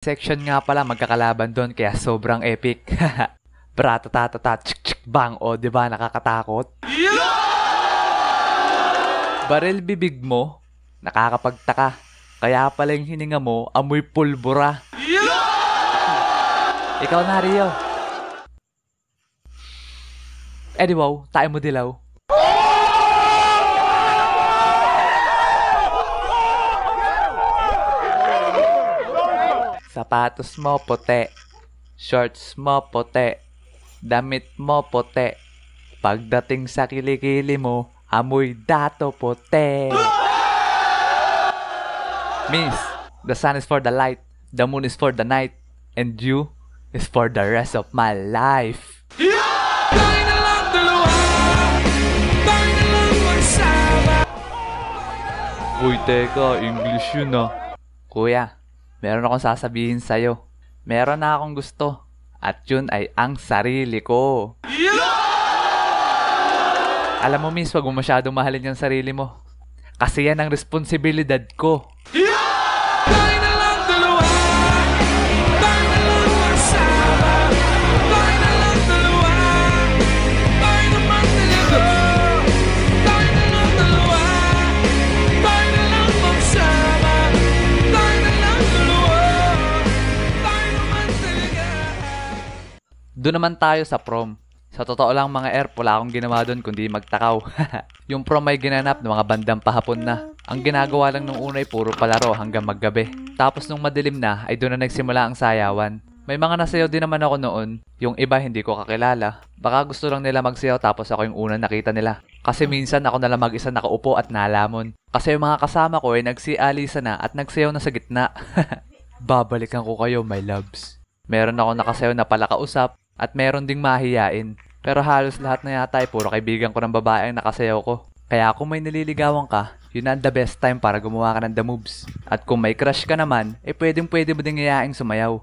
Section nga pala magkakalaban doon kaya sobrang epic. Bratatatata, tsk tsk bang, o diba nakakatakot? Baril bibig mo, nakakapagtaka. Kaya pala yung hininga mo, amoy pulbura. Ikaw na, Rio. Eh di wow, tayo mo dilaw. Sapatos mo puti, shorts mo puti, damit mo puti. Pagdating sa kilikili mo, amoy dato puti. Miss, the sun is for the light, the moon is for the night, and you is for the rest of my life. Uy, teka, English yun ah. Kuya, meron akong sasabihin sa'yo. Meron na akong gusto. At yun ay ang sarili ko. Alam mo, miss, wag mo masyadong mahalin yung sarili mo. Kasi yan ang responsibilidad ko. Doon naman tayo sa prom. Sa totoo lang mga erp, wala akong ginawa doon kundi magtakaw. Yung prom ay ginanap ng mga bandang pahapon na. Ang ginagawa lang nung una ay puro palaro hanggang maggabi. Tapos nung madilim na ay doon na nagsimula ang sayawan. May mga nasayaw din naman ako noon. Yung iba hindi ko kakilala. Baka gusto lang nila magsayaw tapos ako yung unang nakita nila. Kasi minsan ako nalang mag-isa nakaupo at nalamon. Kasi yung mga kasama ko ay nagsialisa na at nagsayaw na sa gitna. Babalikan ko kayo, my loves. Meron ako nakasayaw na pala kausap. At meron ding mahiyain. Pero halos lahat na yata ay puro kaibigan ko ng babae ang nakasayaw ko. Kaya kung may naliligawan ka, yun ang the best time para gumawa ka ng the moves. At kung may crush ka naman, pwedeng pwede mo ding yayaing sumayaw.